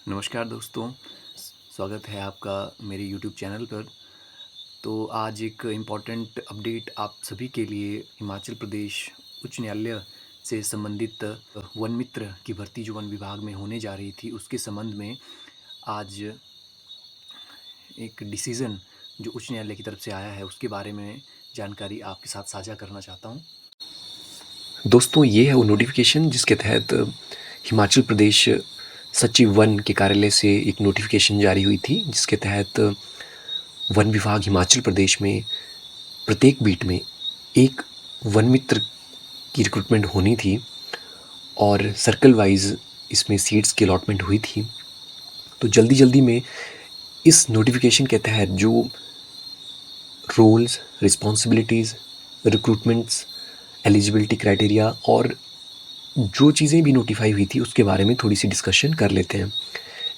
नमस्कार दोस्तों, स्वागत है आपका मेरे यूट्यूब चैनल पर। तो आज एक इम्पॉर्टेंट अपडेट आप सभी के लिए हिमाचल प्रदेश उच्च न्यायालय से संबंधित वन मित्र की भर्ती जो वन विभाग में होने जा रही थी, उसके संबंध में आज एक डिसीज़न जो उच्च न्यायालय की तरफ से आया है, उसके बारे में जानकारी आपके साथ साझा करना चाहता हूँ। दोस्तों, ये है वो नोटिफिकेशन जिसके तहत हिमाचल प्रदेश सचिव वन के कार्यालय से एक नोटिफिकेशन जारी हुई थी, जिसके तहत वन विभाग हिमाचल प्रदेश में प्रत्येक बीट में एक वन मित्र की रिक्रूटमेंट होनी थी और सर्कल वाइज इसमें सीट्स की अलॉटमेंट हुई थी। तो जल्दी जल्दी में इस नोटिफिकेशन के तहत जो roles, responsibilities, recruitments, eligibility criteria और जो चीज़ें भी नोटिफाई हुई थी उसके बारे में थोड़ी सी डिस्कशन कर लेते हैं,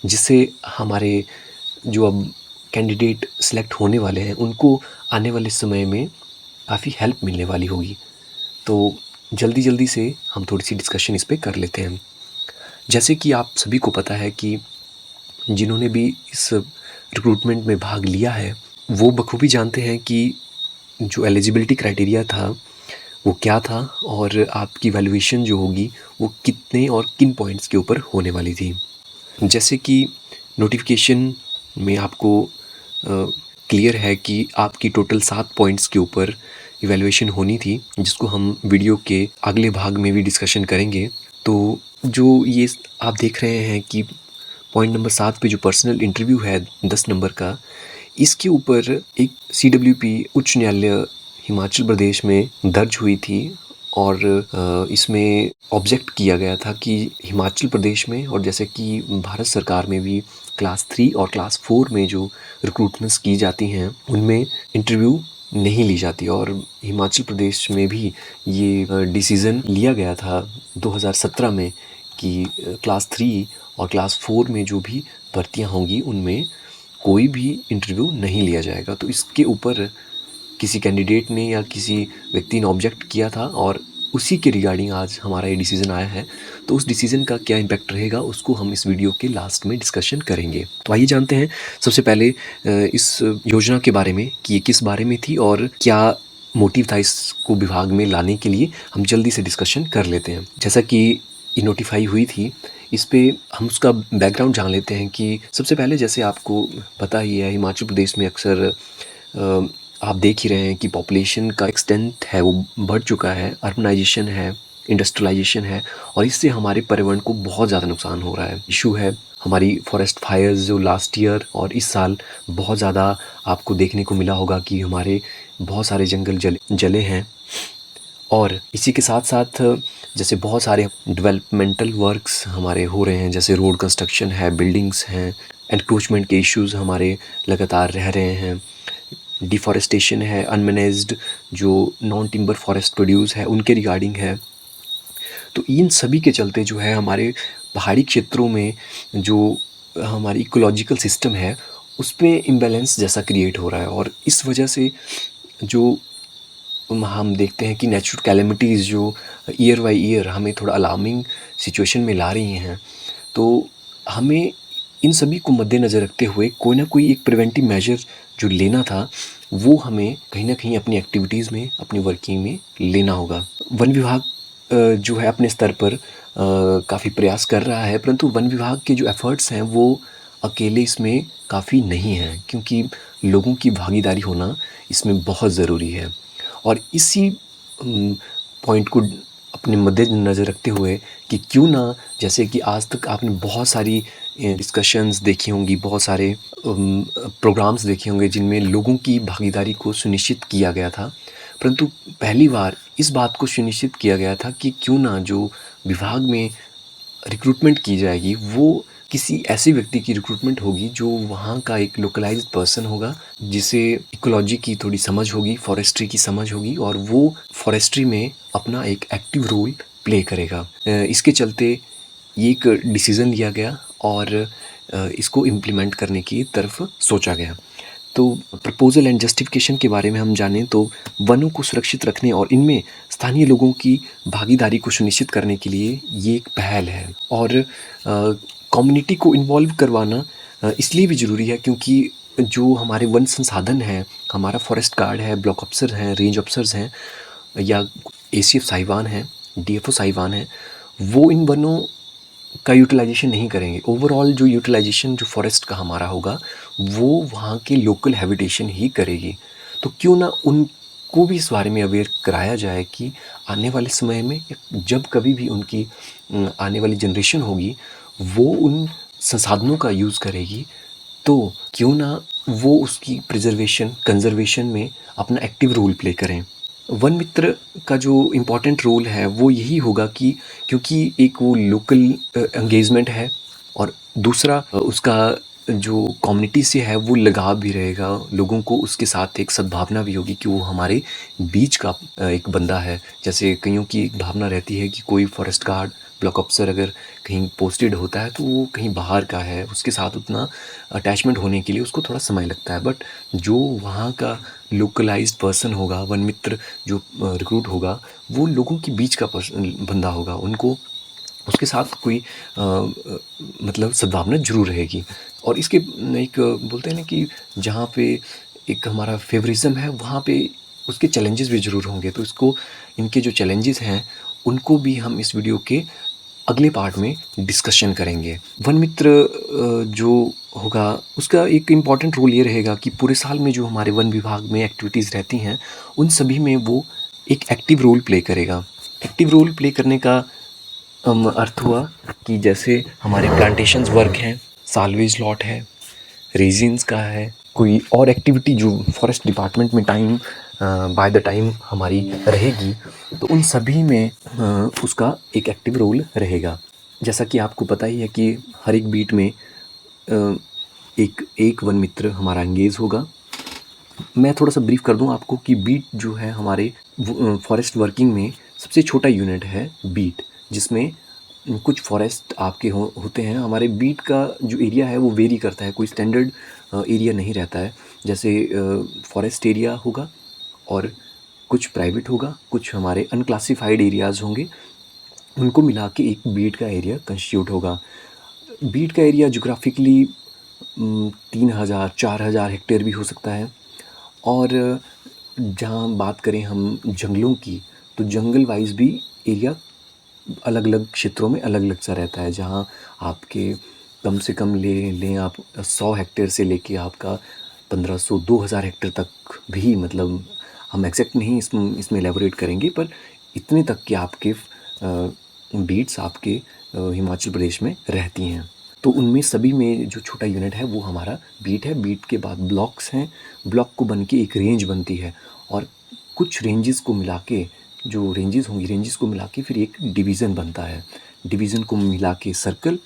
जिससे हमारे जो अब कैंडिडेट सिलेक्ट होने वाले हैं उनको आने वाले समय में काफ़ी हेल्प मिलने वाली होगी। तो जल्दी जल्दी से हम थोड़ी सी डिस्कशन इस पे कर लेते हैं। जैसे कि आप सभी को पता है कि जिन्होंने भी इस रिक्रूटमेंट में भाग लिया है वो बखूबी जानते हैं कि जो एलिजिबिलिटी क्राइटेरिया था वो क्या था और आपकी वैल्यूएशन जो होगी वो कितने और किन पॉइंट्स के ऊपर होने वाली थी। जैसे कि नोटिफिकेशन में आपको क्लियर है कि आपकी टोटल 7 पॉइंट्स के ऊपर इवैल्यूएशन होनी थी, जिसको हम वीडियो के अगले भाग में भी डिस्कशन करेंगे। तो जो ये आप देख रहे हैं कि पॉइंट नंबर 7 पे जो पर्सनल इंटरव्यू है 10 नंबर का, इसके ऊपर एक CWP उच्च न्यायालय हिमाचल प्रदेश में दर्ज हुई थी और इसमें ऑब्जेक्ट किया गया था कि हिमाचल प्रदेश में और जैसे कि भारत सरकार में भी क्लास 3 और क्लास 4 में जो रिक्रूटमेंट्स की जाती हैं उनमें इंटरव्यू नहीं ली जाती और हिमाचल प्रदेश में भी ये डिसीज़न लिया गया था 2017 में कि क्लास 3 और क्लास 4 में जो भी भर्तियां होंगी उनमें कोई भी इंटरव्यू नहीं लिया जाएगा। तो इसके ऊपर किसी कैंडिडेट ने या किसी व्यक्ति ने ऑब्जेक्ट किया था और उसी के रिगार्डिंग आज हमारा ये डिसीज़न आया है। तो उस डिसीज़न का क्या इम्पैक्ट रहेगा उसको हम इस वीडियो के लास्ट में डिस्कशन करेंगे। तो आइए जानते हैं सबसे पहले इस योजना के बारे में कि ये किस बारे में थी और क्या मोटिव था इसको विभाग में लाने के लिए। हम जल्दी से डिस्कशन कर लेते हैं। जैसा कि ये नोटिफाई हुई थी, इस पे हम उसका बैकग्राउंड जान लेते हैं कि सबसे पहले जैसे आपको पता ही है हिमाचल प्रदेश में अक्सर आप देख ही रहे हैं कि पॉपुलेशन का एक्सटेंट है वो बढ़ चुका है, अर्बनाइजेशन है, इंडस्ट्रियलाइजेशन है और इससे हमारे पर्यावरण को बहुत ज़्यादा नुकसान हो रहा है। इशू है हमारी फॉरेस्ट फायर्स जो लास्ट ईयर और इस साल बहुत ज़्यादा आपको देखने को मिला होगा कि हमारे बहुत सारे जंगल जले हैं और इसी के साथ साथ जैसे बहुत सारे डेवलपमेंटल वर्क्स हमारे हो रहे हैं, जैसे रोड कंस्ट्रक्शन है, बिल्डिंग्स हैं, एनक्रोचमेंट के इश्यूज़ हमारे लगातार रह रहे हैं, डिफॉरेस्टेशन है, अनमैनेज्ड जो नॉन टिम्बर फॉरेस्ट प्रोड्यूस है उनके रिगार्डिंग है। तो इन सभी के चलते जो है हमारे पहाड़ी क्षेत्रों में जो हमारी इकोलॉजिकल सिस्टम है उस पे इम्बैलेंस जैसा क्रिएट हो रहा है और इस वजह से जो हम देखते हैं कि नेचुरल कैलेमिटीज़ जो ईयर बाई ईयर हमें थोड़ा अलार्मिंग सिचुएशन में ला रही हैं। तो हमें इन सभी को मद्देनज़र रखते हुए कोई ना कोई एक प्रिवेंटिव मेजर जो लेना था वो हमें कहीं ना कहीं अपनी एक्टिविटीज़ में, अपनी वर्किंग में लेना होगा। वन विभाग जो है अपने स्तर पर काफ़ी प्रयास कर रहा है, परंतु वन विभाग के जो एफ़र्ट्स हैं वो अकेले इसमें काफ़ी नहीं हैं, क्योंकि लोगों की भागीदारी होना इसमें बहुत ज़रूरी है। और इसी पॉइंट को अपने मद्देनज़र रखते हुए कि क्यों ना, जैसे कि आज तक आपने बहुत सारी डिस्कशंस देखी होंगी, बहुत सारे प्रोग्राम्स देखे होंगे जिनमें लोगों की भागीदारी को सुनिश्चित किया गया था, परंतु पहली बार इस बात को सुनिश्चित किया गया था कि क्यों ना जो विभाग में रिक्रूटमेंट की जाएगी वो किसी ऐसे व्यक्ति की रिक्रूटमेंट होगी जो वहाँ का एक लोकलाइज्ड पर्सन होगा, जिसे इकोलॉजी की थोड़ी समझ होगी, फॉरेस्ट्री की समझ होगी और वो फॉरेस्ट्री में अपना एक एक्टिव रोल प्ले करेगा। इसके चलते ये एक डिसीज़न लिया गया और इसको इम्प्लीमेंट करने की तरफ सोचा गया। तो प्रपोजल एंड जस्टिफिकेशन के बारे में हम जानें तो वनों को सुरक्षित रखने और इनमें स्थानीय लोगों की भागीदारी को सुनिश्चित करने के लिए ये एक पहल है और कम्युनिटी को इन्वॉल्व करवाना इसलिए भी ज़रूरी है क्योंकि जो हमारे वन संसाधन हैं, हमारा फॉरेस्ट गार्ड है, ब्लॉक अफ़सर हैं, रेंज अफ़सर्स हैं या एसीएफ साहिबान हैं, डीएफओ साहिबान हैं, वो इन वनों का यूटिलाइजेशन नहीं करेंगे। ओवरऑल जो यूटिलाइजेशन जो फॉरेस्ट का हमारा होगा वो वहाँ के लोकल हैबिटेशन ही करेगी। तो क्यों ना उनको भी इस बारे में अवेयर कराया जाए कि आने वाले समय में जब कभी भी उनकी आने वाली जनरेशन होगी वो उन संसाधनों का यूज़ करेगी, तो क्यों ना वो उसकी प्रिजर्वेशन कंजर्वेशन में अपना एक्टिव रोल प्ले करें। वन मित्र का जो इम्पोर्टेंट रोल है वो यही होगा कि क्योंकि एक वो लोकल एंगेजमेंट है और दूसरा उसका जो कम्युनिटी से है वो लगाव भी रहेगा, लोगों को उसके साथ एक सद्भावना भी होगी कि वो हमारे बीच का एक बंदा है। जैसे कईयों की एक भावना रहती है कि कोई फॉरेस्ट गार्ड ब्लॉक अफसर अगर कहीं पोस्टेड होता है तो वो कहीं बाहर का है, उसके साथ उतना अटैचमेंट होने के लिए उसको थोड़ा समय लगता है। बट जो वहाँ का लोकलाइज्ड पर्सन होगा, वन मित्र जो रिक्रूट होगा, वो लोगों के बीच का बंदा होगा, उनको उसके साथ कोई मतलब सद्भावना ज़रूर रहेगी। और इसके एक बोलते हैं ना कि जहाँ पे एक हमारा फेवरिज्म है वहाँ पे उसके चैलेंजेस भी ज़रूर होंगे। तो इसको इनके जो चैलेंजेस हैं उनको भी हम इस वीडियो के अगले पार्ट में डिस्कशन करेंगे। वन मित्र जो होगा उसका एक इम्पॉर्टेंट रोल ये रहेगा कि पूरे साल में जो हमारे वन विभाग में एक्टिविटीज़ रहती हैं उन सभी में वो एक एक्टिव रोल प्ले करेगा। एक्टिव रोल प्ले करने का अर्थ हुआ कि जैसे हमारे प्लांटेशंस वर्क हैं, साल्वेज लॉट है, रेजिन्स का है, कोई और एक्टिविटी जो फॉरेस्ट डिपार्टमेंट में टाइम बाय द टाइम हमारी रहेगी, तो उन सभी में उसका एक एक्टिव रोल रहेगा। जैसा कि आपको पता ही है कि हर एक बीट में एक वन मित्र हमारा एंगेज होगा। मैं थोड़ा सा ब्रीफ कर दूं आपको कि बीट जो है हमारे फॉरेस्ट वर्किंग में सबसे छोटा यूनिट है बीट, जिसमें कुछ फॉरेस्ट आपके होते हैं। हमारे बीट का जो एरिया है वो वेरी करता है, कोई स्टैंडर्ड एरिया नहीं रहता है। जैसे फॉरेस्ट एरिया होगा और कुछ प्राइवेट होगा, कुछ हमारे अनक्लासिफाइड एरियाज़ होंगे, उनको मिला के एक बीट का एरिया कंस्टिट्यूट होगा। बीट का एरिया जोग्राफिकली 3000-4000 हेक्टेयर भी हो सकता है। और जहाँ बात करें हम जंगलों की, तो जंगल वाइज भी एरिया अलग अलग क्षेत्रों में अलग अलग सा रहता है। जहाँ आपके कम से कम ले लें आप 100 हेक्टेयर से लेके आपका 1500-2000 हेक्टेयर तक भी, मतलब हम एग्जैक्ट नहीं इसमें एलेबोरेट करेंगे, पर इतने तक के आपके बीट्स आपके हिमाचल प्रदेश में रहती हैं। तो उनमें सभी में जो छोटा यूनिट है वो हमारा बीट है। बीट के बाद ब्लॉक्स हैं, ब्लॉक को बन के एक रेंज बनती है और कुछ रेंजेस को मिला के, जो रेंजेस होंगी, रेंजेस को मिला के फिर एक डिवीज़न बनता है। डिवीज़न को मिला के सर्कल,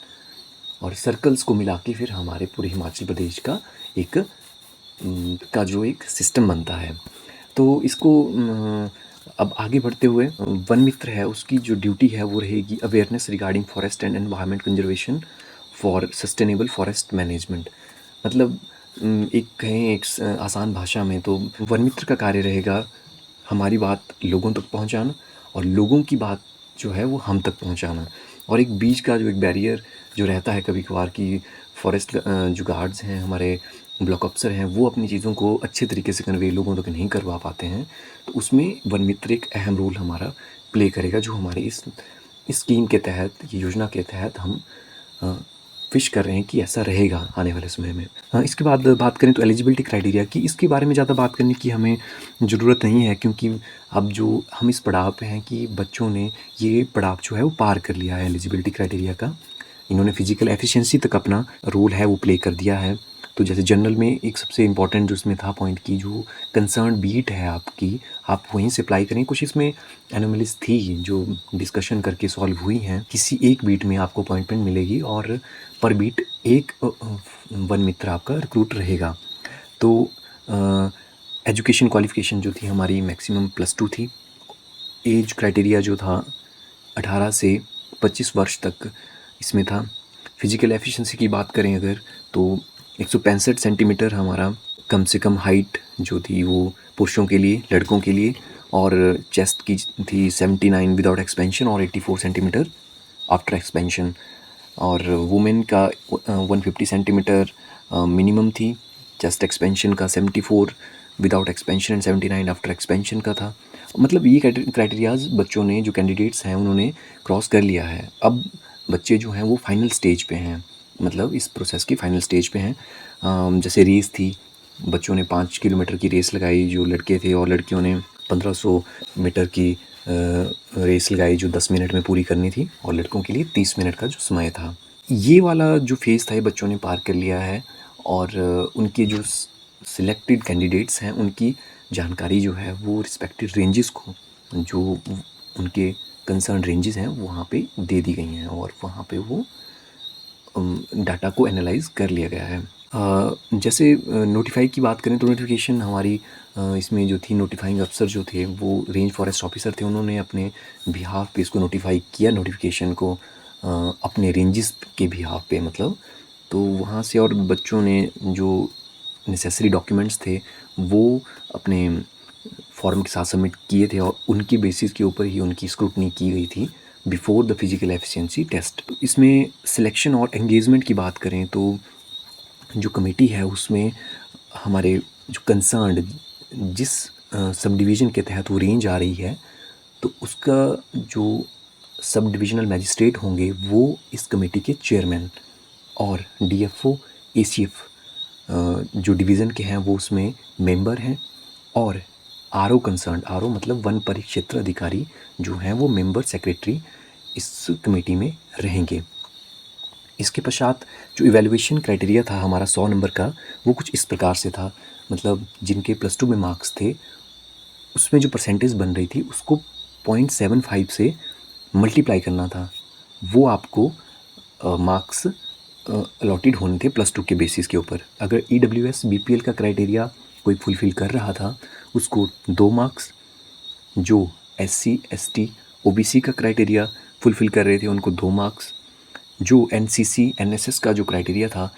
और सर्कल्स को मिला के फिर हमारे पूरे हिमाचल प्रदेश का एक का जो एक सिस्टम बनता है। तो इसको अब आगे बढ़ते हुए वन मित्र है उसकी जो ड्यूटी है वो रहेगी awareness regarding forest and environment conservation for sustainable forest management. मतलब एक कहें एक आसान भाषा में तो वन मित्र का कार्य रहेगा हमारी बात लोगों तक पहुंचाना और लोगों की बात जो है वो हम तक पहुंचाना। और एक बीच का जो एक बैरियर जो रहता है कभी कभार कि फॉरेस्ट जो गार्ड्स हैं, हमारे ब्लॉक अफसर हैं, वो अपनी चीज़ों को अच्छे तरीके से कन्वे लोगों तक नहीं करवा पाते हैं, तो उसमें वन मित्र एक अहम रोल हमारा प्ले करेगा, जो हमारे इस स्कीम के तहत, ये योजना के तहत हम विश कर रहे हैं कि ऐसा रहेगा आने वाले समय में। इसके बाद बात करें तो एलिजिबिलिटी क्राइटेरिया की, इसके बारे में ज़्यादा बात करने की हमें ज़रूरत नहीं है, क्योंकि अब जो हम इस पड़ाव पे हैं कि बच्चों ने ये पड़ाव जो है वो पार कर लिया है एलिजिबिलिटी क्राइटेरिया का। इन्होंने फिजिकल एफिशिएंसी तक अपना रोल है वो प्ले कर दिया है। तो जैसे जनरल में एक सबसे इम्पॉर्टेंट जो इसमें था पॉइंट की जो कंसर्न बीट है आपकी, आप वहीं से अप्लाई करें। कुछ इसमें एनोमलीज थी जो डिस्कशन करके सॉल्व हुई हैं। किसी एक बीट में आपको अपॉइंटमेंट मिलेगी और पर बीट एक वन मित्र आपका रिक्रूट रहेगा। तो एजुकेशन क्वालिफ़िकेशन जो थी हमारी मैक्सिमम +2 थी। एज क्राइटेरिया जो था 18 से 25 वर्ष तक इसमें था। फिजिकल एफिशिएंसी की बात करें अगर, तो 165 सेंटीमीटर हमारा कम से कम हाइट जो थी वो पुरुषों के लिए, लड़कों के लिए, और चेस्ट की थी 79 विदाउट एक्सपेंशन और 84 सेंटीमीटर आफ्टर एक्सपेंशन। और वुमेन का 150 सेंटीमीटर मिनिमम थी। चेस्ट एक्सपेंशन का 74 without expansion and 79 after expansion का था। मतलब ये क्राइटेरियाज बच्चों ने, जो कैंडिडेट्स हैं, उन्होंने क्रॉस कर लिया है। अब बच्चे जो हैं वो फाइनल स्टेज पे हैं, मतलब इस प्रोसेस की फाइनल स्टेज पे हैं। जैसे रेस थी, बच्चों ने 5 किलोमीटर की रेस लगाई जो लड़के थे, और लड़कियों ने 1500 मीटर की रेस लगाई जो 10 मिनट में पूरी करनी थी, और लड़कों के लिए 30 मिनट का जो समय था। ये वाला जो फेज़ था ये बच्चों ने पार कर लिया है, और उनके जो सिलेक्टेड कैंडिडेट्स हैं उनकी जानकारी जो है वो रिस्पेक्टेड रेंजेस को, जो उनके कंसर्न रेंजेस हैं वहाँ पे दे दी गई हैं, और वहाँ पे वो डाटा को एनालाइज कर लिया गया है। जैसे नोटिफाई की बात करें तो नोटिफिकेशन हमारी इसमें जो थी, नोटिफाइंग अफसर जो थे वो रेंज फॉरेस्ट ऑफिसर थे, उन्होंने अपने बिहाफ पे इसको नोटिफाई किया, नोटिफिकेशन को अपने रेंजेस के बिहाफ पे, मतलब। तो वहाँ से और बच्चों ने जो नेसेसरी डॉक्यूमेंट्स थे वो अपने फॉर्म के साथ सबमिट किए थे, और उनकी बेसिस के ऊपर ही उनकी स्क्रूटनी की गई थी before the physical efficiency test. तो इसमें सिलेक्शन और एंगेजमेंट की बात करें तो जो कमेटी है उसमें हमारे जो कंसर्न्ड, जिस सब डिवीज़न के तहत वो रेंज आ रही है, तो उसका जो सब डिविजनल मैजिस्ट्रेट होंगे वो इस कमेटी के चेयरमैन, और डीएफओ, एसीएफ जो डिवीज़न के हैं वो उसमें मेंबर हैं, और आरओ कंसर्न, आरओ मतलब वन परिक्षेत्र अधिकारी जो हैं वो मेंबर सेक्रेटरी इस कमेटी में रहेंगे। इसके पश्चात जो इवैल्यूएशन क्राइटेरिया था हमारा 100 नंबर का, वो कुछ इस प्रकार से था, मतलब जिनके +2 में मार्क्स थे उसमें जो परसेंटेज बन रही थी उसको 0.75 से मल्टीप्लाई करना था, वो आपको मार्क्स अलॉटेड होने थे +2 के बेसिस के ऊपर। अगर ईडब्ल्यूएस बीपीएल का क्राइटेरिया कोई फुलफ़िल कर रहा था उसको 2 मार्क्स, जो एससी एसटी ओबीसी का क्राइटेरिया फुलफ़िल कर रहे थे उनको 2 मार्क्स, जो एनसीसी एनएसएस का जो क्राइटेरिया था,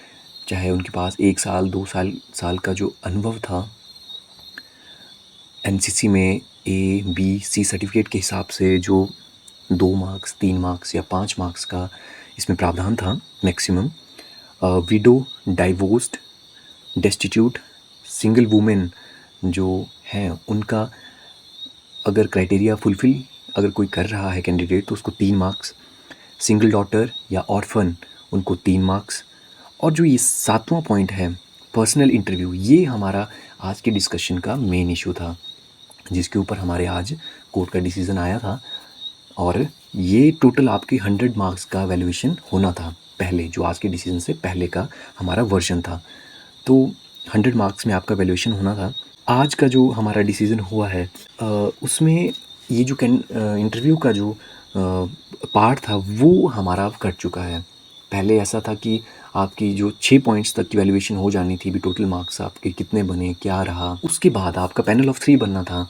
चाहे उनके पास 1 साल 2 साल का जो अनुभव था, एनसीसी में ए बी सी सर्टिफिकेट के हिसाब से जो 2 मार्क्स 3 मार्क्स या 5 मार्क्स का इसमें प्रावधान था maximum. Window, divorced, destitute, single women जो हैं उनका अगर क्राइटेरिया फुलफ़िल अगर कोई कर रहा है कैंडिडेट तो उसको 3 मार्क्स, सिंगल डॉटर या ऑर्फन उनको 3 मार्क्स, और जो ये 7वां पॉइंट है पर्सनल इंटरव्यू, ये हमारा आज के डिस्कशन का मेन इशू था, जिसके ऊपर हमारे आज कोर्ट का डिसीज़न आया था, और ये टोटल आपके 100 मार्क्स का वैल्यूएशन होना था पहले, जो आज के डिसीज़न से पहले का हमारा वर्जन था। तो 100 मार्क्स में आपका वैल्यूएशन होना था। आज का जो हमारा डिसीज़न हुआ है उसमें ये जो इंटरव्यू का जो पार्ट था वो हमारा कट चुका है। पहले ऐसा था कि आपकी जो 6 पॉइंट्स तक की वैल्यूएशन हो जानी थी, भी टोटल मार्क्स आपके कितने बने, क्या रहा। उसके बाद आपका पैनल ऑफ 3 बनना था,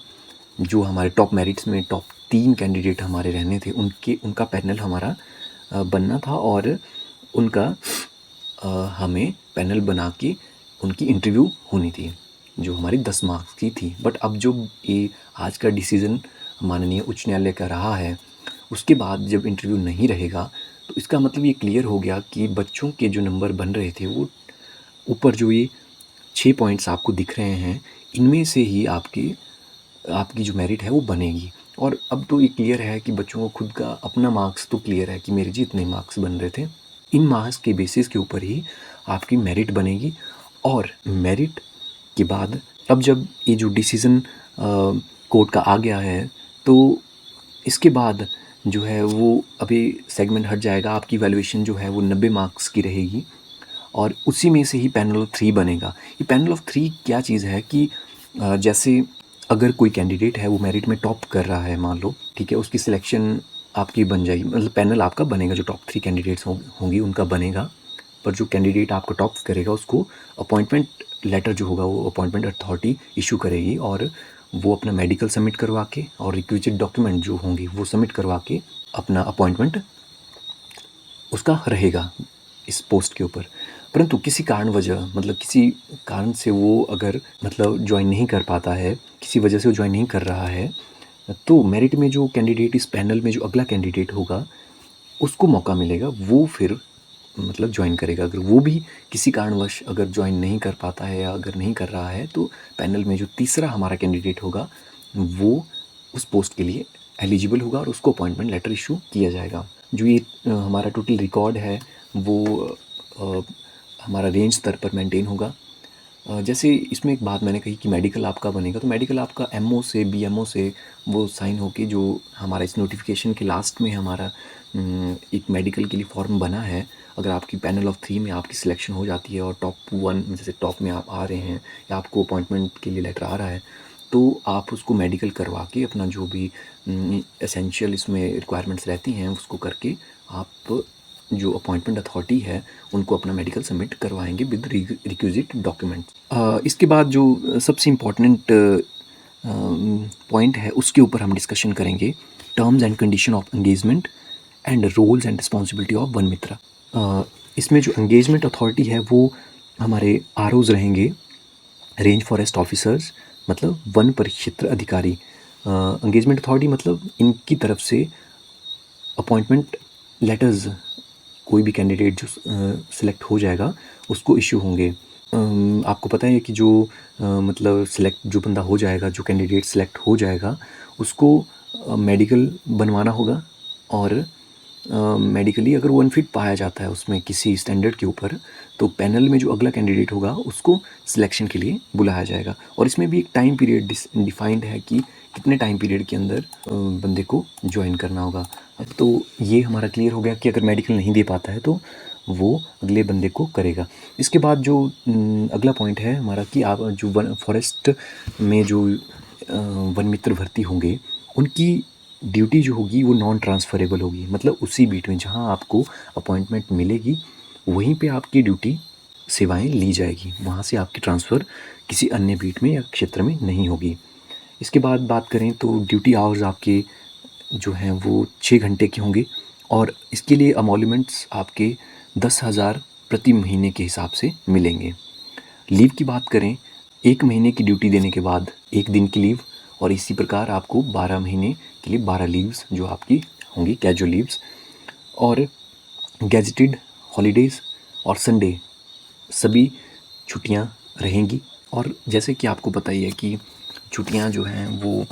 जो हमारे टॉप मेरिट्स में टॉप 3 कैंडिडेट हमारे रहने थे, उनका पैनल हमारा बनना था, और उनका हमें पैनल बना के उनकी इंटरव्यू होनी थी, जो हमारी 10 मार्क्स की थी। बट अब जो ये आज का डिसीज़न माननीय उच्च न्यायालय का रहा है, उसके बाद जब इंटरव्यू नहीं रहेगा तो इसका मतलब ये क्लियर हो गया कि बच्चों के जो नंबर बन रहे थे वो ऊपर जो ये 6 पॉइंट्स आपको दिख रहे हैं, इनमें से ही आपकी जो मेरिट है वो बनेगी। और अब तो ये क्लियर है कि बच्चों को खुद का अपना मार्क्स तो क्लियर है कि मेरे जी इतने मार्क्स बन रहे थे, इन मार्क्स के बेसिस के ऊपर ही आपकी मेरिट बनेगी। और मेरिट के बाद अब जब ये जो डिसीज़न कोर्ट का आ गया है तो इसके बाद जो है वो अभी सेगमेंट हट जाएगा, आपकी वैल्यूएशन जो है वो 90 मार्क्स की रहेगी, और उसी में से ही पैनल ऑफ 3 बनेगा। ये पैनल ऑफ 3 क्या चीज़ है कि जैसे अगर कोई कैंडिडेट है वो मेरिट में टॉप कर रहा है, मान लो, ठीक है, उसकी सिलेक्शन आपकी बन जाएगी, मतलब पैनल आपका बनेगा, जो टॉप 3 कैंडिडेट्स होंगी उनका बनेगा, पर जो कैंडिडेट आपका टॉप करेगा उसको अपॉइंटमेंट लेटर जो होगा वो अपॉइंटमेंट अथॉरिटी इशू करेगी, और वो अपना मेडिकल सबमिट करवा के और रिक्विजिट डॉक्यूमेंट जो होंगे वो सबमिट करवा के अपना अपॉइंटमेंट उसका रहेगा इस पोस्ट के ऊपर। परंतु किसी कारण से वो अगर मतलब ज्वाइन नहीं कर पाता है, किसी वजह से वो ज्वाइन नहीं कर रहा है, तो मेरिट में जो कैंडिडेट इस पैनल में जो अगला कैंडिडेट होगा उसको मौका मिलेगा, वो फिर मतलब जॉइन करेगा। अगर वो भी किसी कारणवश अगर जॉइन नहीं कर पाता है या अगर नहीं कर रहा है, तो पैनल में जो तीसरा हमारा कैंडिडेट होगा वो उस पोस्ट के लिए एलिजिबल होगा और उसको अपॉइंटमेंट लेटर इशू किया जाएगा। जो ये हमारा टोटल रिकॉर्ड है वो अ, हमारा रेंज स्तर पर मेंटेन होगा। जैसे इसमें एक बात मैंने कही कि मेडिकल आपका बनेगा, तो मेडिकल आपका एमओ से बीएमओ से वो साइन होके जो हमारा इस नोटिफिकेशन के लास्ट में हमारा एक मेडिकल के लिए फॉर्म बना है। अगर आपकी पैनल ऑफ 3 में आपकी सिलेक्शन हो जाती है और टॉप 1 जैसे टॉप में आप आ रहे हैं या आपको अपॉइंटमेंट के लिए लेटर आ रहा है, तो आप उसको मेडिकल करवा के अपना जो भी एसेंशियल इसमें रिक्वायरमेंट्स रहती हैं उसको करके आप जो अपॉइंटमेंट अथॉरिटी है उनको अपना मेडिकल सबमिट करवाएंगे विद रिक्विजिट डॉक्यूमेंट। इसके बाद जो सबसे इम्पोर्टेंट पॉइंट है उसके ऊपर हम डिस्कशन करेंगे, terms and condition of engagement and roles and responsibility of Van Mitra. इसमें जो एंगेजमेंट अथॉरिटी है वो हमारे आरओज रहेंगे, रेंज फॉरेस्ट ऑफिसर्स मतलब वन परिक्षेत्र अधिकारी। एंगेजमेंट अथॉरिटी मतलब इनकी तरफ से अपॉइंटमेंट लेटर्स कोई भी कैंडिडेट जो सिलेक्ट हो जाएगा उसको इशू होंगे। आपको पता है कि जो मतलब सिलेक्ट जो बंदा हो जाएगा, जो कैंडिडेट सिलेक्ट हो जाएगा उसको मेडिकल बनवाना होगा और मेडिकली अगर वो अनफिट पाया जाता है उसमें किसी स्टैंडर्ड के ऊपर, तो पैनल में जो अगला कैंडिडेट होगा उसको सिलेक्शन के लिए बुलाया जाएगा। और इसमें भी एक टाइम पीरियड डिफाइंड है कि कितने टाइम पीरियड के अंदर बंदे को ज्वाइन करना होगा। तो ये हमारा क्लियर हो गया कि अगर मेडिकल नहीं दे पाता है तो वो अगले बंदे को करेगा। इसके बाद जो अगला पॉइंट है हमारा कि आप जो वन फॉरेस्ट में जो वन मित्र भर्ती होंगे उनकी ड्यूटी जो होगी वो नॉन ट्रांसफरेबल होगी। मतलब उसी बीट में जहाँ आपको अपॉइंटमेंट मिलेगी वहीं पे आपकी ड्यूटी सेवाएं ली जाएगी, वहाँ से आपकी ट्रांसफ़र किसी अन्य बीट में या क्षेत्र में नहीं होगी। इसके बाद बात करें तो ड्यूटी आवर्स आपके जो हैं वो 6 घंटे के होंगे और इसके लिए अमोल्यूमेंट्स आपके 10,000 प्रति महीने के हिसाब से मिलेंगे। लीव की बात करें, 1 महीने की ड्यूटी देने के बाद 1 दिन की लीव और इसी प्रकार आपको 12 महीने के लिए 12 लीव्स जो आपकी होंगी कैजुअल लीव्स। और गैजेटेड हॉलीडेज़ और संडे सभी छुट्टियां रहेंगी। और जैसे कि आपको पता ही है कि छुट्टियां जो हैं वो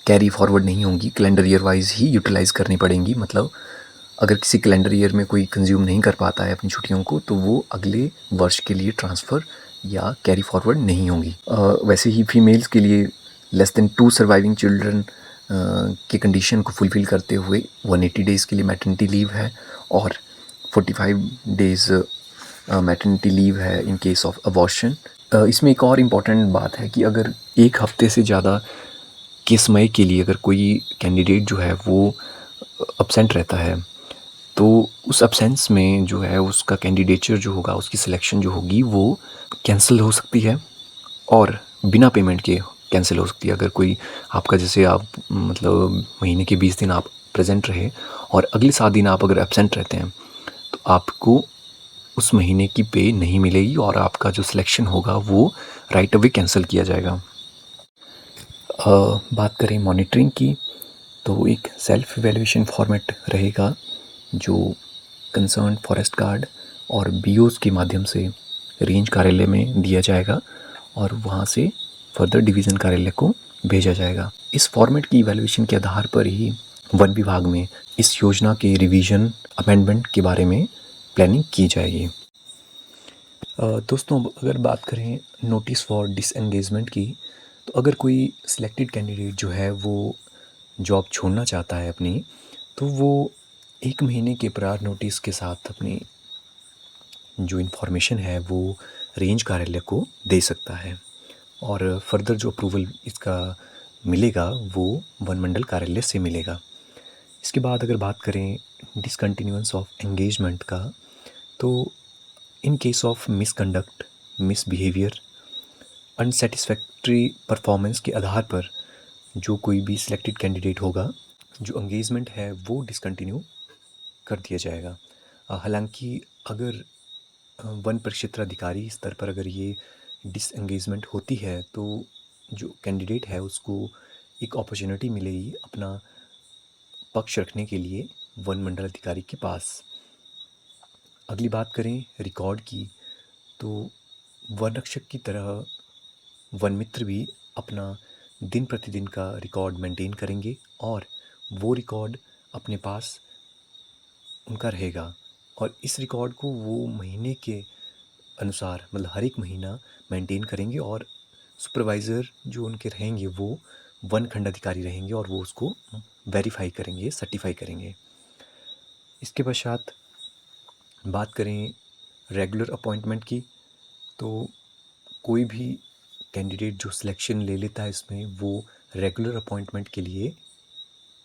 कैरी फॉरवर्ड नहीं होंगी, कैलेंडर ईयर वाइज ही यूटिलाइज़ करनी पड़ेंगी। मतलब अगर किसी कैलेंडर ईयर में कोई कंज्यूम नहीं कर पाता है अपनी छुट्टियों को तो वो अगले वर्ष के लिए ट्रांसफ़र या कैरी फॉरवर्ड नहीं होंगी। वैसे ही फीमेल्स के लिए लेस देन 2 सर्वाइविंग चिल्ड्रन की कंडीशन को फुलफ़िल करते हुए 180 डेज़ के लिए मैटरनिटी लीव है और 45 डेज़ मैटरनिटी लीव है इन केस ऑफ अबॉर्शन। इसमें एक और इम्पॉर्टेंट बात है कि अगर 1 हफ़्ते से ज़्यादा के समय के लिए अगर कोई कैंडिडेट जो है वो अब्सेंट रहता है तो उस अब्सेंस में जो है उसका कैंडिडेचर जो होगा, उसकी सिलेक्शन जो होगी वो कैंसिल हो सकती है और बिना पेमेंट के कैंसिल हो सकती है। अगर कोई आपका जैसे आप मतलब महीने के 20 दिन आप प्रेजेंट रहे और अगले 7 दिन आप अगर एब्सेंट रहते हैं तो आपको उस महीने की पे नहीं मिलेगी और आपका जो सिलेक्शन होगा वो राइट अवे कैंसिल किया जाएगा। बात करें मॉनिटरिंग की तो एक सेल्फ इवैल्यूएशन फॉर्मेट रहेगा जो कंसर्न फॉरेस्ट गार्ड और बीओज़ के माध्यम से रेंज कार्यालय में दिया जाएगा और वहाँ से फर्दर डिवीज़न कार्यालय को भेजा जाएगा। इस फॉर्मेट की इवैल्यूएशन के आधार पर ही वन विभाग में इस योजना के रिवीजन अमेंडमेंट के बारे में प्लानिंग की जाएगी। दोस्तों अगर बात करें नोटिस फॉर डिसएंगेजमेंट की, तो अगर कोई सिलेक्टेड कैंडिडेट जो है वो जॉब छोड़ना चाहता है अपनी, तो वो 1 महीने के प्रायर नोटिस के साथ अपनी जो इन्फॉर्मेशन है वो रेंज कार्यालय को दे सकता है और फर्दर जो अप्रूवल इसका मिलेगा वो वन मंडल कार्यालय से मिलेगा। इसके बाद अगर बात करें डिसकंटिन्यूएंस ऑफ एंगेजमेंट का, तो in case of misconduct, misbehaviour, unsatisfactory performance के आधार पर जो कोई भी सिलेक्टेड कैंडिडेट होगा, जो एंगेजमेंट है वो डिसकंटिन्यू कर दिया जाएगा। हालांकि अगर वन परिक्षेत्र अधिकारी स्तर पर अगर ये डिसएंगेजमेंट होती है तो जो कैंडिडेट है उसको एक अपॉर्चुनिटी मिलेगी अपना पक्ष रखने के लिए वन मंडल अधिकारी के पास। अगली बात करें रिकॉर्ड की, तो वन रक्षक की तरह वन मित्र भी अपना दिन प्रतिदिन का रिकॉर्ड मेंटेन करेंगे और वो रिकॉर्ड अपने पास उनका रहेगा और इस रिकॉर्ड को वो महीने के अनुसार मतलब हर एक महीना मेंटेन करेंगे और सुपरवाइज़र जो उनके रहेंगे वो वन खंड अधिकारी रहेंगे और वो उसको वेरीफाई करेंगे, सर्टिफाई करेंगे। इसके पश्चात बात करें रेगुलर अपॉइंटमेंट की, तो कोई भी कैंडिडेट जो सिलेक्शन ले लेता है इसमें वो रेगुलर अपॉइंटमेंट के लिए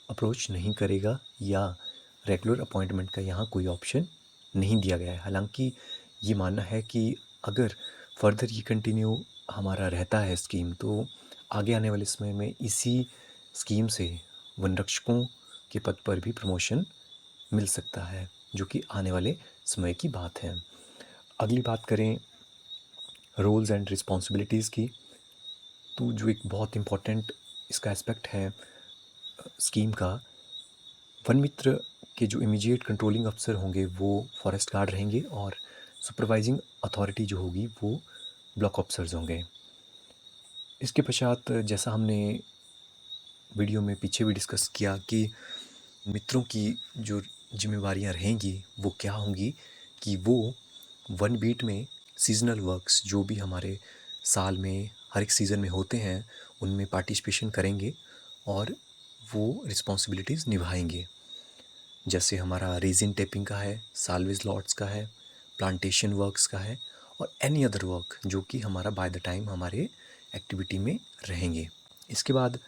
अप्रोच नहीं करेगा या रेगुलर अपॉइंटमेंट का यहाँ कोई ऑप्शन नहीं दिया गया है। हालांकि ये मानना है कि अगर फर्दर ये कंटिन्यू हमारा रहता है स्कीम, तो आगे आने वाले समय में इसी स्कीम से वन रक्षकों के पद पर भी प्रमोशन मिल सकता है, जो कि आने वाले समय की बात है। अगली बात करें रोल्स एंड रिस्पॉन्सिबिलिटीज़ की, तो जो एक बहुत इम्पॉर्टेंट इसका एस्पेक्ट है स्कीम का, वन मित्र के जो इमीडिएट कंट्रोलिंग अफसर होंगे वो फॉरेस्ट गार्ड रहेंगे और सुपरवाइजिंग अथॉरिटी जो होगी वो ब्लॉक ऑफिसर्स होंगे। इसके पश्चात जैसा हमने वीडियो में पीछे भी डिस्कस किया कि मित्रों की जो जिम्मेवारियां रहेंगी वो क्या होंगी, कि वो वन बीट में सीजनल वर्क्स जो भी हमारे साल में हर एक सीज़न में होते हैं उनमें पार्टिसिपेशन करेंगे और वो रिस्पॉन्सिबिलिटीज़ निभाएंगे। जैसे हमारा रेजिन टेपिंग का है, साल्वेज लॉट्स का है, प्लांटेशन वर्क्स का है और एनी अदर वर्क जो कि हमारा बाय द टाइम हमारे एक्टिविटी में रहेंगे। इसके बाद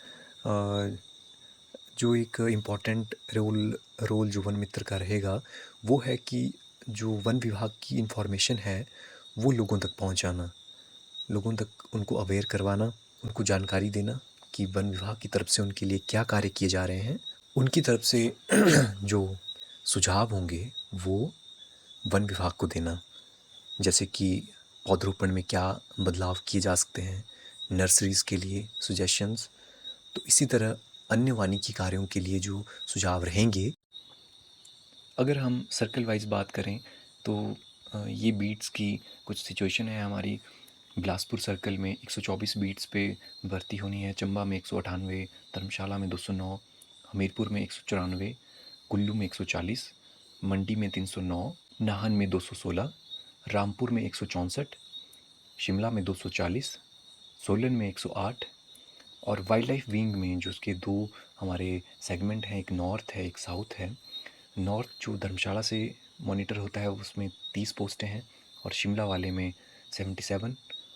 जो एक इम्पॉर्टेंट रोल जो वन मित्र का रहेगा वो है कि जो वन विभाग की इन्फॉर्मेशन है वो लोगों तक पहुंचाना, लोगों तक उनको अवेयर करवाना, उनको जानकारी देना कि वन विभाग की तरफ से उनके लिए क्या कार्य किए जा रहे हैं। उनकी तरफ से जो सुझाव होंगे वो वन विभाग को देना, जैसे कि पौधरोपण में क्या बदलाव किए जा सकते हैं, नर्सरीज़ के लिए सजेशंस। तो इसी तरह अन्य वानिकी कार्यों के लिए जो सुझाव रहेंगे। अगर हम सर्कल वाइज बात करें तो ये बीट्स की कुछ सिचुएशन है हमारी। बिलासपुर सर्कल में 124 बीट्स पे भर्ती होनी है, चंबा में 198, धर्मशाला में 209, हमीरपुर में 194, कुल्लू में 140, मंडी में 309, नाहन में 216, रामपुर में 164, शिमला में 240, सोलन में 108 और वाइल्ड लाइफ विंग में जो उसके दो हमारे सेगमेंट हैं, एक नॉर्थ है एक साउथ है। नॉर्थ जो धर्मशाला से मॉनिटर होता है उसमें 30 पोस्टें हैं और शिमला वाले में 77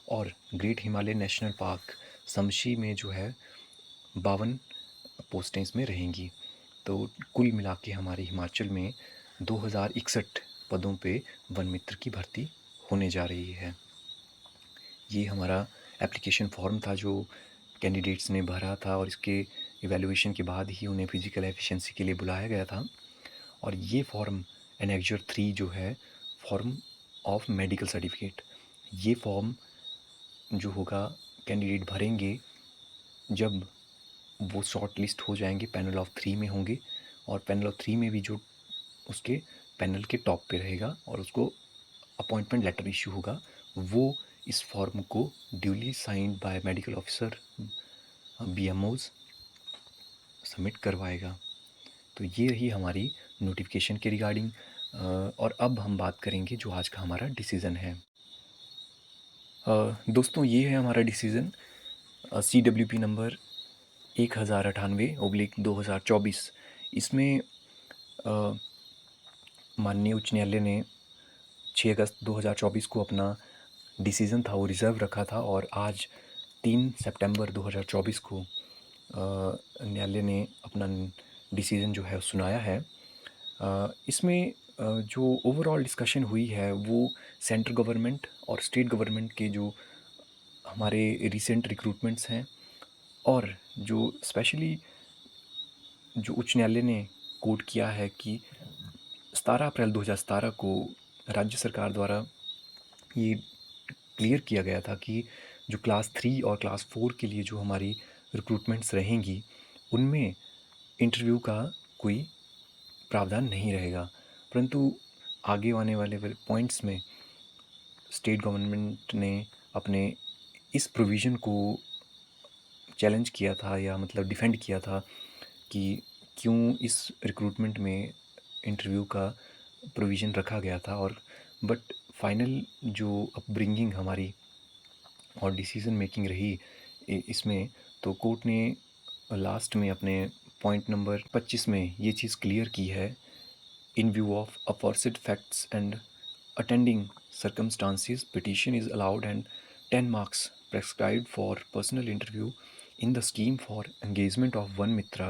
और great Himalaya national park Samshi में जो है 52 पोस्टें इसमें रहेंगी। तो कुल मिला के हमारे हिमाचल में 2061 पदों पे वन मित्र की भर्ती होने जा रही है। ये हमारा एप्लीकेशन फॉर्म था जो कैंडिडेट्स ने भरा था और इसके इवैल्यूएशन के बाद ही उन्हें फिजिकल एफिशिएंसी के लिए बुलाया गया था। और ये फॉर्म एनेक्जर 3 जो है फॉर्म ऑफ मेडिकल सर्टिफिकेट, ये फॉर्म जो होगा कैंडिडेट भरेंगे जब वो शॉर्ट लिस्ट हो जाएंगे, पैनल ऑफ 3 में होंगे और पैनल ऑफ 3 में भी जो उसके पैनल के टॉप पे रहेगा और उसको अपॉइंटमेंट लेटर इशू होगा, वो इस फॉर्म को duly signed by medical officer BMOs submit करवाएगा। तो ये रही हमारी नोटिफिकेशन के रिगार्डिंग। और अब हम बात करेंगे जो आज का हमारा डिसीज़न है। दोस्तों ये है हमारा डिसीज़न CWP नंबर 1098/2024। इसमें माननीय उच्च न्यायालय ने 6 अगस्त 2024 को अपना डिसीज़न था वो रिज़र्व रखा था और आज 3 सितंबर 2024 को न्यायालय ने अपना डिसीज़न जो है सुनाया है। इसमें जो ओवरऑल डिस्कशन हुई है वो सेंट्रल गवर्नमेंट और स्टेट गवर्नमेंट के जो हमारे रिसेंट रिक्रूटमेंट्स हैं और जो स्पेशली जो उच्च न्यायालय ने कोट किया है कि 17 अप्रैल 2017 को राज्य सरकार द्वारा ये क्लियर किया गया था कि जो क्लास 3 और क्लास 4 के लिए जो हमारी रिक्रूटमेंट्स रहेंगी उनमें इंटरव्यू का कोई प्रावधान नहीं रहेगा, परंतु आगे आने वाले पॉइंट्स में स्टेट गवर्नमेंट ने अपने इस प्रोविज़न को चैलेंज किया था या मतलब डिफेंड किया था कि क्यों इस रिक्रूटमेंट में इंटरव्यू का प्रोविज़न रखा गया था। और बट फाइनल जो अपब्रिंगिंग हमारी और डिसीज़न मेकिंग रही इसमें, तो कोर्ट ने लास्ट में अपने पॉइंट नंबर 25 में ये चीज़ क्लियर की है, इन view of aforesaid facts and attending circumstances, petition is allowed and 10 marks prescribed for personal interview in the scheme for engagement of one Mitra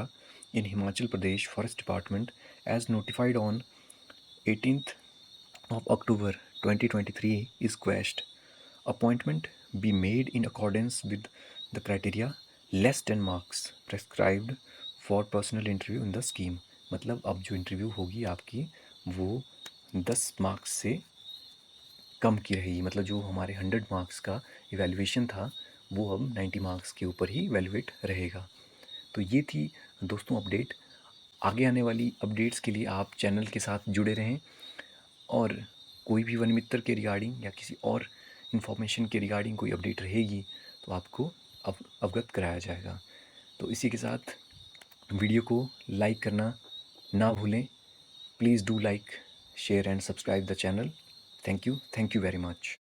in Himachal Pradesh Forest Department as notified on 18th of October 2023 is quashed. Appointment be made in accordance with the criteria less 10 marks prescribed for personal interview in the scheme. मतलब अब जो interview होगी आपकी वो 10 marks से कम की रहेगी। मतलब जो हमारे 100 मार्क्स का इवैल्यूएशन था वो अब 90 मार्क्स के ऊपर ही इवैल्यूएट रहेगा। तो ये थी दोस्तों अपडेट। आगे आने वाली अपडेट्स के लिए आप चैनल के साथ जुड़े रहें, और कोई भी वन मित्र के रिगार्डिंग या किसी और इन्फॉर्मेशन के रिगार्डिंग कोई अपडेट रहेगी तो आपको अवगत कराया जाएगा। तो इसी के साथ वीडियो को लाइक करना ना भूलें। Please do like, share and subscribe the channel. Thank you very much.